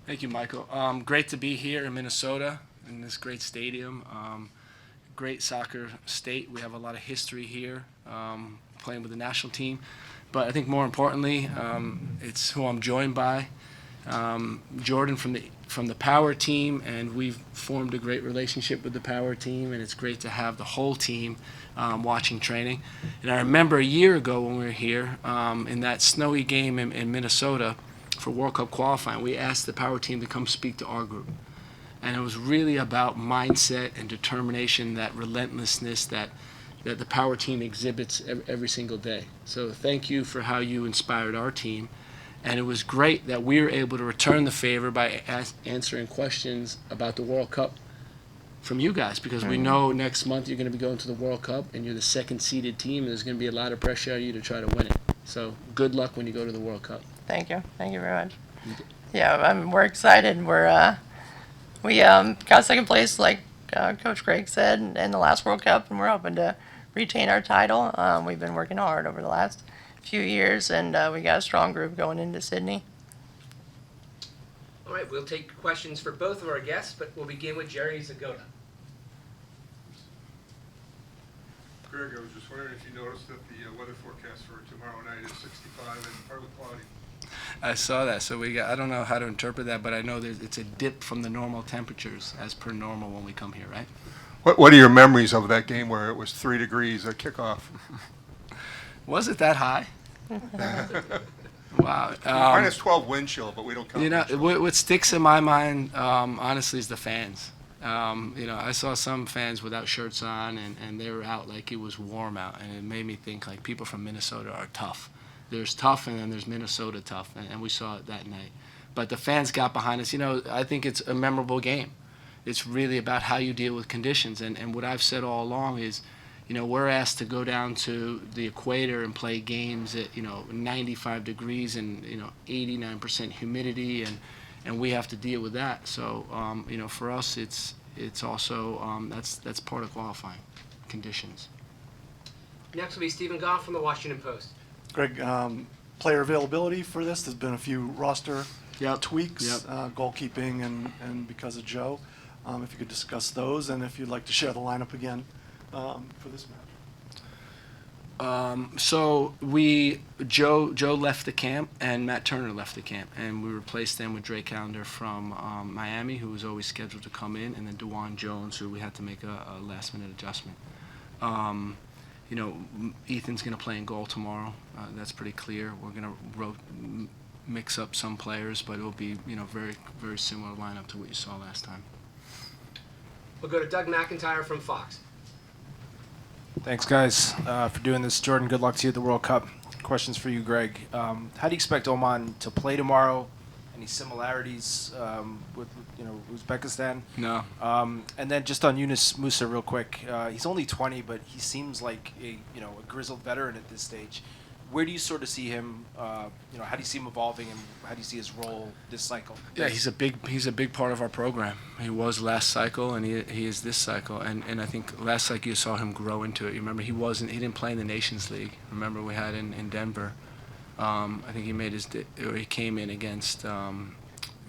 Thank you, Michael. Great to be here in Minnesota in this great stadium. Great soccer state. We have a lot of history here, playing with the national team. But I think more importantly, it's who I'm joined by, Jordan from the Power team, and we've formed a great relationship with the Power team, and it's great to have the whole team watching training. And I remember a year ago when we were here in that snowy game in Minnesota for World Cup qualifying, we asked the Power team to come speak to our group. And it was really about mindset and determination, that relentlessness that the Power team exhibits every single day. So thank you for how you inspired our team. And it was great that we were able to return the favor by answering questions about the World Cup from you guys, because we know next month you're going to be going to the World Cup and you're the second seeded team, and there's going to be a lot of pressure on you to try to win it. So good luck when you go to the World Cup. Thank you. Thank you very much. Yeah, we're excited. We got second place, like Coach Greg said, in the last World Cup, and we're hoping to retain our title. We've been working hard over the last few years, and we got a strong group going into Sydney. All right, we'll take questions for both of our guests, but we'll begin with Jerry Zagota. Greg, I was just wondering if you noticed that the weather forecast for tomorrow night is 65 and partly cloudy. I saw that, so I don't know how to interpret that, but I know it's a dip from the normal temperatures as per normal when we come here, right? What are your memories of that game where it was 3 degrees at kickoff? Was it that high? Wow. Minus 12 wind chill, but we don't count. You know, what sticks in my mind, honestly, is the fans. I saw some fans without shirts on, and they were out like it was warm out, and it made me think like people from Minnesota are tough. There's tough, and then there's Minnesota tough, and we saw it that night. But the fans got behind us. I think it's a memorable game. It's really about how you deal with conditions, and what I've said all along is, we're asked to go down to the equator and play games at 95 degrees and 89% humidity, and we have to deal with that. So for us, it's also that's part of qualifying conditions. Next will be Stephen Goff from the Washington Post. Greg, player availability for this, there's been a few roster tweaks, goalkeeping and because of Joe. If you could discuss those, and if you'd like to share the lineup again for this match. So Joe left the camp, and Matt Turner left the camp, and we replaced them with Drake Callender from Miami, who was always scheduled to come in, and then DeJuan Jones, who we had to make a last-minute adjustment. Ethan's going to play in goal tomorrow. That's pretty clear. We're going to mix up some players, but it'll be very, very similar lineup to what you saw last time. We'll go to Doug McIntyre from Fox. Thanks, guys, for doing this. Jordan, good luck to you at the World Cup. Questions for you, Greg. How do you expect Oman to play tomorrow? Any similarities with Uzbekistan? No. And then just on Yunus Musa real quick. He's only 20, but he seems like a grizzled veteran at this stage. Where do you sort of see him? How do you see him evolving, and how do you see his role this cycle? Yeah, he's a big part of our program. He was last cycle, and he is this cycle. And I think last cycle you saw him grow into it. You remember he didn't play in the Nations League. Remember we had in Denver. I think he came in against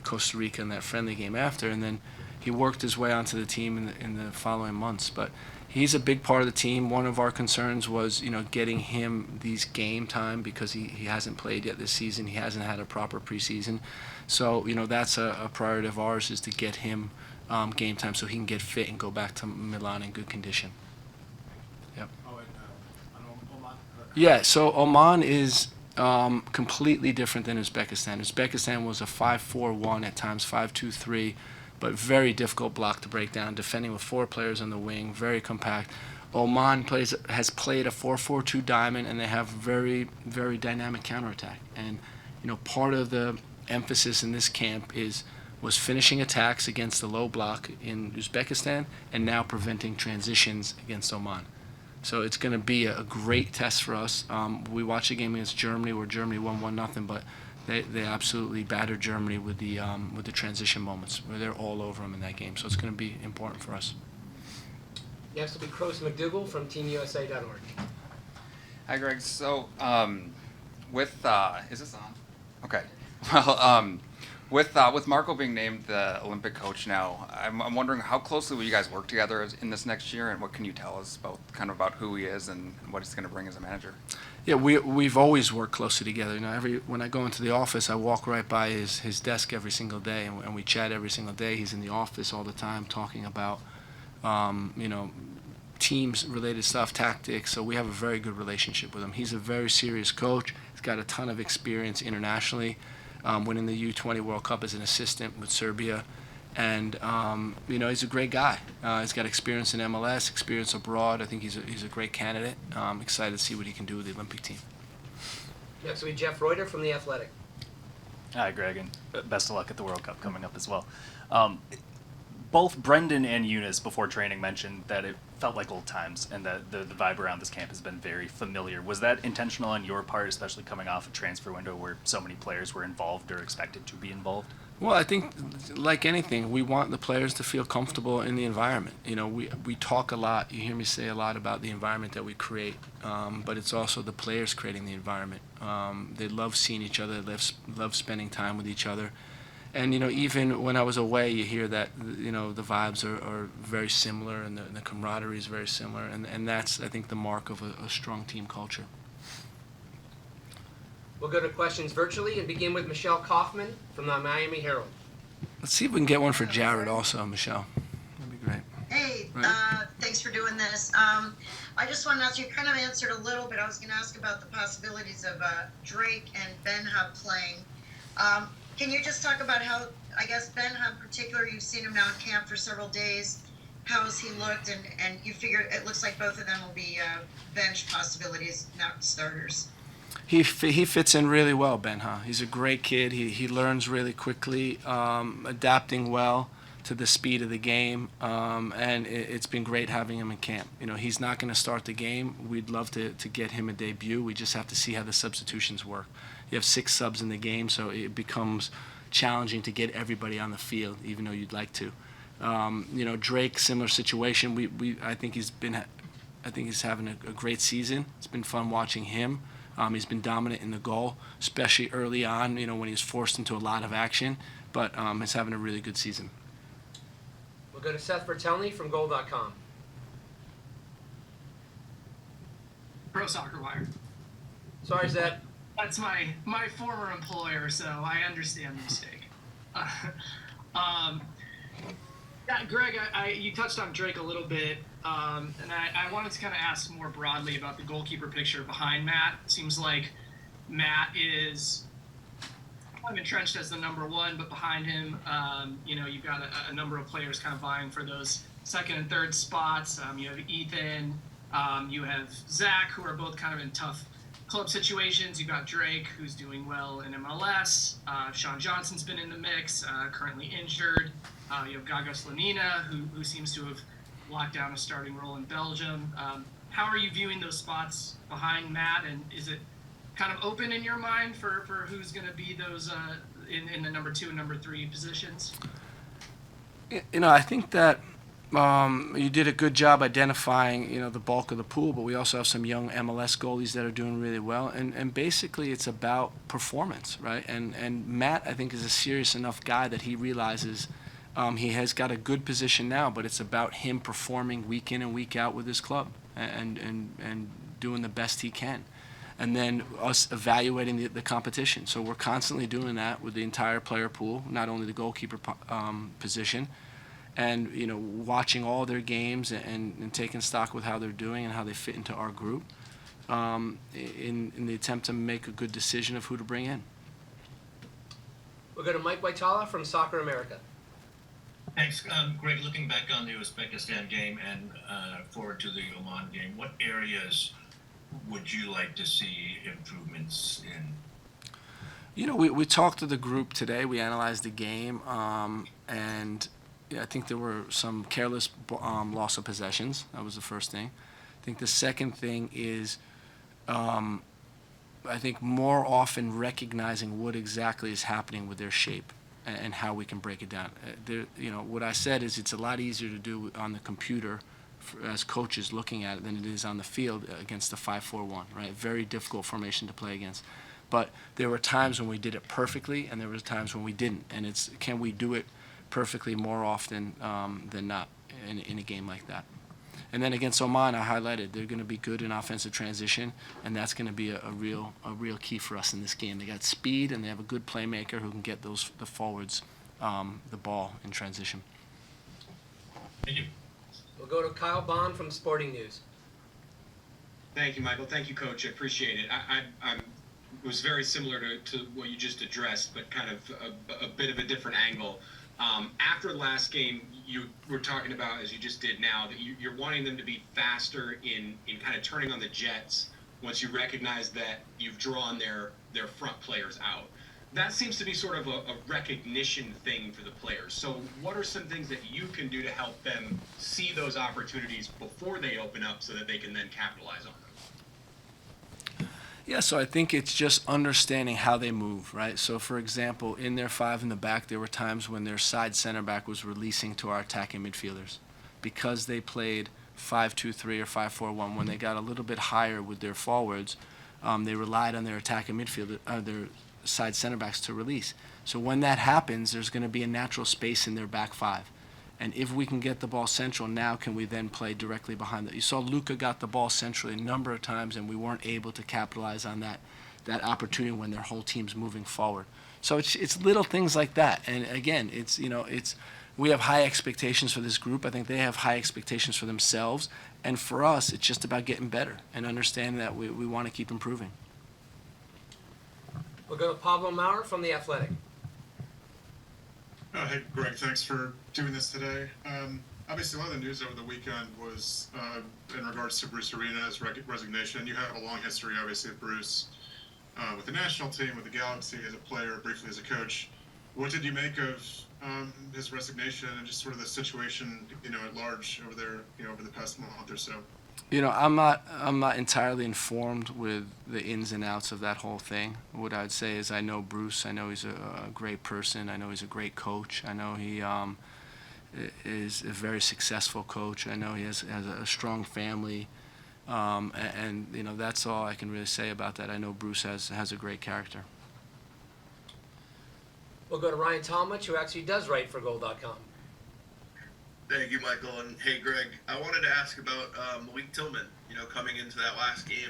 Costa Rica in that friendly game after, and then he worked his way onto the team in the following months. But he's a big part of the team. One of our concerns was, getting him these game time, because he hasn't played yet this season. He hasn't had a proper preseason. So, that's a priority of ours, is to get him game time so he can get fit and go back to Milan in good condition. Yep. Oman? Yeah, so Oman is completely different than Uzbekistan. Uzbekistan was a 5-4-1, at times 5-2-3, but very difficult block to break down, defending with 4 players on the wing, very compact. Oman has played a 4-4-2 diamond, and they have very, very dynamic counterattack. And part of the emphasis in this camp was finishing attacks against the low block in Uzbekistan, and now preventing transitions against Oman. So it's going to be a great test for us. We watched a game against Germany where Germany won 1-0, but they absolutely battered Germany with the transition moments, where they're all over them in that game. So it's going to be important for us. Next will be Cross McDougal from TeamUSA.org. Hi, Greg. So, is this on? Okay. Well, With Marco being named the Olympic coach now, I'm wondering how closely will you guys work together in this next year, and what can you tell us about who he is and what he's going to bring as a manager? Yeah, we've always worked closely together. You know, when I go into the office, I walk right by his desk every single day, and we chat every single day. He's in the office all the time talking about, you know, teams-related stuff, tactics. So we have a very good relationship with him. He's a very serious coach. He's got a ton of experience internationally, winning the U20 World Cup as an assistant with Serbia. And, you know, he's a great guy. He's got experience in MLS, experience abroad. I think he's a great candidate. I'm excited to see what he can do with the Olympic team. Next will be Jeff Reuter from The Athletic. Hi, Greg, and best of luck at the World Cup coming up as well. Both Brendan and Eunice before training mentioned that it felt like old times and that the vibe around this camp has been very familiar. Was that intentional on your part, especially coming off a transfer window where so many players were involved or expected to be involved? Well, I think, like anything, we want the players to feel comfortable in the environment. You know, we talk a lot. You hear me say a lot about the environment that we create, but it's also the players creating the environment. They love seeing each other. They love spending time with each other. And, you know, even when I was away, you hear that, you know, the vibes are very similar and the camaraderie is very similar. And that's, I think, the mark of a strong team culture. We'll go to questions virtually and begin with Michelle Kaufman from the Miami Herald. Let's see if we can get one for Jared also, Michelle. That'd be great. Hey, Right. thanks for doing this. I just wanted to ask, you kind of answered a little bit. I was going to ask about the possibilities of Drake and Ben Hub playing. Can you just talk about how, I guess, Ben Hub in particular, you've seen him now in camp for several days. How has he looked? And you figure it looks like both of them will be bench possibilities, not starters. He fits in really well, Ben-Ha. He's a great kid. He learns really quickly, adapting well to the speed of the game, and it's been great having him in camp. You know, he's not going to start the game. We'd love to get him a debut. We just have to see how the substitutions work. You have 6 subs in the game, so it becomes challenging to get everybody on the field, even though you'd like to. You know, Drake, similar situation. I think he's having a great season. It's been fun watching him. He's been dominant in the goal, especially early on, you know, when he's forced into a lot of action, but he's having a really good season. We'll go to Seth Bertelny from Goal.com. Pro Soccer Wire. Sorry, Seth. That's my former employer, so I understand the mistake. Yeah, Greg, you touched on Drake a little bit, and I wanted to kind of ask more broadly about the goalkeeper picture behind Matt. It seems like Matt is kind of entrenched as the number one, but behind him, you know, you've got a number of players kind of vying for those second and third spots. You have Ethan, you have Zach, who are both kind of in tough club situations. You've got Drake, who's doing well in MLS. Sean Johnson's been in the mix, currently injured. You have Gaga Slanina, who seems to have locked down a starting role in Belgium. How are you viewing those spots behind Matt, and is it kind of open in your mind for who's going to be those in the number 2 and number 3 positions? You know, I think that you did a good job identifying, you know, the bulk of the pool, but we also have some young MLS goalies that are doing really well, and basically it's about performance, right? And Matt, I think, is a serious enough guy that he realizes he has got a good position now, but it's about him performing week in and week out with his club and doing the best he can. And then us evaluating the competition. So we're constantly doing that with the entire player pool, not only the goalkeeper position, and, you know, watching all their games and taking stock with how they're doing and how they fit into our group in the attempt to make a good decision of who to bring in. We'll go to Mike Waitala from Soccer America. Thanks. Greg, looking back on the Uzbekistan game and forward to the Oman game, what areas would you like to see improvements in? You know, we talked to the group today. We analyzed the game, and yeah, I think there were some careless loss of possessions. That was the first thing. I think the second thing is I think more often recognizing what exactly is happening with their shape and how we can break it down. You know, what I said is it's a lot easier to do on the computer as coaches looking at it than it is on the field against the 5-4-1, right? Very difficult formation to play against. But there were times when we did it perfectly, and there were times when we didn't. And it's, can we do it perfectly more often than not in a game like that? And then against Oman, I highlighted they're going to be good in offensive transition, and that's going to be a real key for us in this game. They got speed, and they have a good playmaker who can get the forwards the ball in transition. Thank you. We'll go to Kyle Bond from Sporting News. Thank you, Michael. Thank you, Coach. I appreciate it. It was very similar to what you just addressed, but kind of a bit of a different angle. After the last game, you were talking about, as you just did now, that you're wanting them to be faster in kind of turning on the jets once you recognize that you've drawn their front players out. That seems to be sort of a recognition thing for the players. So what are some things that you can do to help them see those opportunities before they open up so that they can then capitalize on them? Yeah, so I think it's just understanding how they move, right? So, for example, in their 5 in the back, there were times when their side center back was releasing to our attacking midfielders. Because they played 5-2-3 or 5-4-1, when they got a little bit higher with their forwards, they relied on their attacking midfielder, their side center backs to release. So when that happens, there's going to be a natural space in their back 5. And if we can get the ball central, now can we then play directly behind it? You saw Luka got the ball centrally a number of times, and we weren't able to capitalize on that opportunity when their whole team's moving forward. So it's little things like that. And again, we have high expectations for this group. I think they have high expectations for themselves. And for us, it's just about getting better and understanding that we want to keep improving. We'll go to Pablo Maurer from The Athletic. Hey, Greg, thanks for doing this today. Obviously, a lot of the news over the weekend was in regards to Bruce Arena's resignation. You have a long history, obviously, of Bruce with the national team, with the Galaxy as a player, briefly as a coach. What did you make of his resignation and just sort of the situation, at large over there, over the past month or so? I'm not entirely informed with the ins and outs of that whole thing. What I'd say is I know Bruce. I know he's a great person. I know he's a great coach. I know he is a very successful coach. I know he has a strong family, and that's all I can really say about that. I know Bruce has a great character. We'll go to Ryan Tomlich, who actually does write for Goal.com. Thank you, Michael. And hey, Greg, I wanted to ask about Malik Tillman, coming into that last game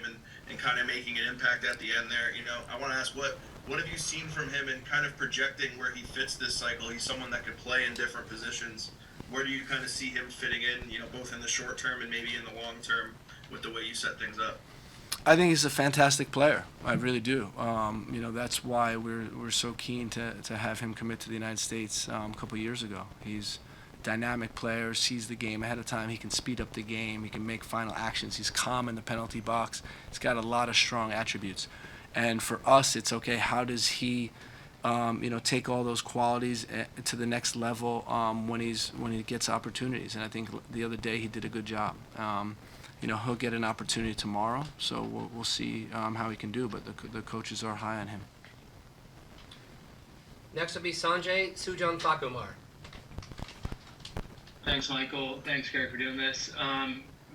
and kind of making an impact at the end there. I want to ask what have you seen from him and kind of projecting where he fits this cycle? He's someone that could play in different positions. Where do you kind of see him fitting in, both in the short term and maybe in the long term with the way you set things up? I think he's a fantastic player. I really do. That's why we're so keen to have him commit to the United States a couple of years ago. He's dynamic player, sees the game ahead of time. He can speed up the game. He can make final actions. He's calm in the penalty box. He's got a lot of strong attributes. And for us, it's okay, how does he take all those qualities to the next level when he gets opportunities? And I think the other day he did a good job. He'll get an opportunity tomorrow, so we'll see how he can do, but the coaches are high on him. Next will be Sanjay Sujan Thakumar. Thanks, Michael. Thanks, Greg, for doing this.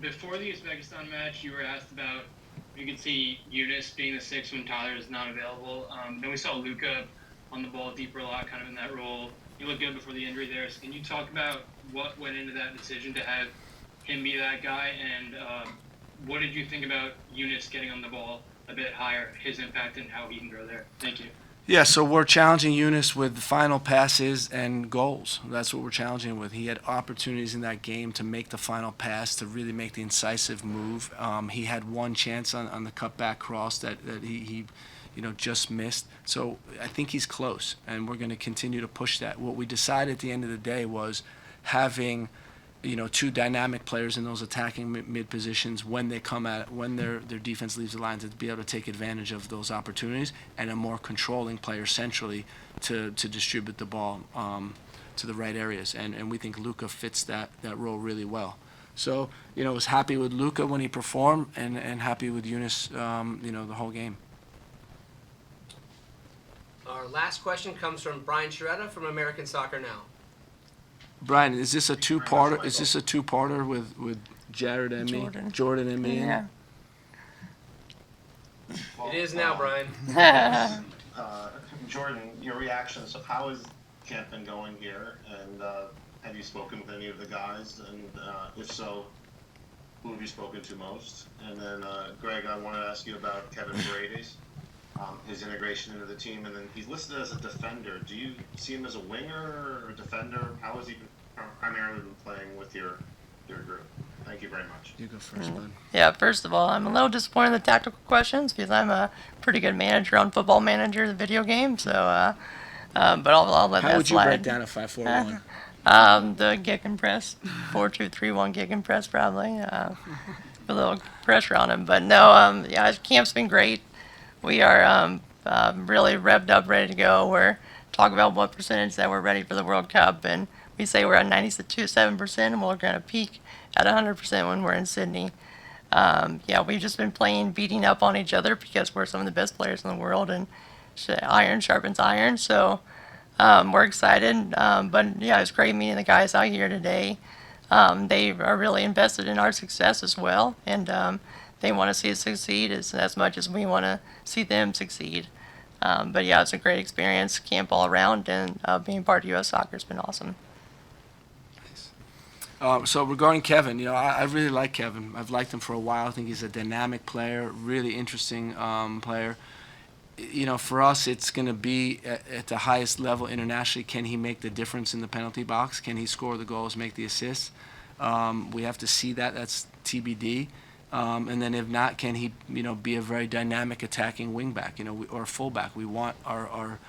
Before the Uzbekistan match, you were asked about you could see Yunus being the 6 when Tyler is not available. Then we saw Luka on the ball deeper a lot, kind of in that role. He looked good before the injury there. So can you talk about what went into that decision to have him be that guy, and what did you think about Yunus getting on the ball a bit higher, his impact and how he can grow there? Thank you. Yeah, so we're challenging Yunus with final passes and goals. That's what we're challenging him with. He had opportunities in that game to make the final pass, to really make the incisive move. He had one chance on the cutback cross that he just missed. So I think he's close, and we're going to continue to push that. What we decided at the end of the day was having 2 dynamic players in those attacking mid positions when they come at when their defense leaves the line, to be able to take advantage of those opportunities, and a more controlling player centrally to distribute the ball to the right areas. And we think Luka fits that role really well. So, was happy with Luka when he performed, and happy with Yunus, the whole game. Our last question comes from Brian Sciaretta from American Soccer Now. Brian, is this a two-parter? Is this a two-parter with Jared and me? Jordan. Jordan and me. Yeah. It is now, Brian. Jordan, your reaction. So how has camp been going here? And have you spoken with any of the guys? And if so, who have you spoken to most? And then, Greg, I want to ask you about Kevin Brady's, his integration into the team. And then he's listed as a defender. Do you see him as a winger or a defender? How has he primarily been playing with your group? Thank you very much. You go first, bud. Yeah, first of all, I'm a little disappointed in the tactical questions because I'm a pretty good manager on Football Manager, the video game. So, but I'll let that slide. How would you break down a 5-4-1? The gig and press, 4-2-3-1 gig and press probably. A little pressure on him, but no. Yeah, camp's been great. We are really revved up, ready to go. We're talking about what percentage that we're ready for the World Cup, and we say we're at 97%, and we're going to peak at 100% when we're in Sydney. Yeah, we've just been playing, beating up on each other because we're some of the best players in the world, and iron sharpens iron. So we're excited. But yeah, it's great meeting the guys out here today. They are really invested in our success as well, and they want to see us succeed as much as we want to see them succeed. But yeah, it's a great experience, camp all around, and being part of U.S. soccer has been awesome. So regarding Kevin, I really like Kevin. I've liked him for a while. I think he's a dynamic player, really interesting player. For us, it's going to be at the highest level internationally. Can he make the difference in the penalty box? Can he score the goals, make the assists? We have to see that. That's TBD. And then if not, can he, be a very dynamic attacking wingback, or fullback? We want our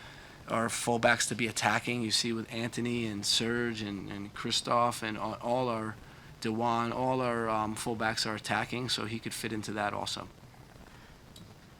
fullbacks to be attacking. You see with Anthony and Serge and Christoph and all our Dewan, all our fullbacks are attacking, so he could fit into that also.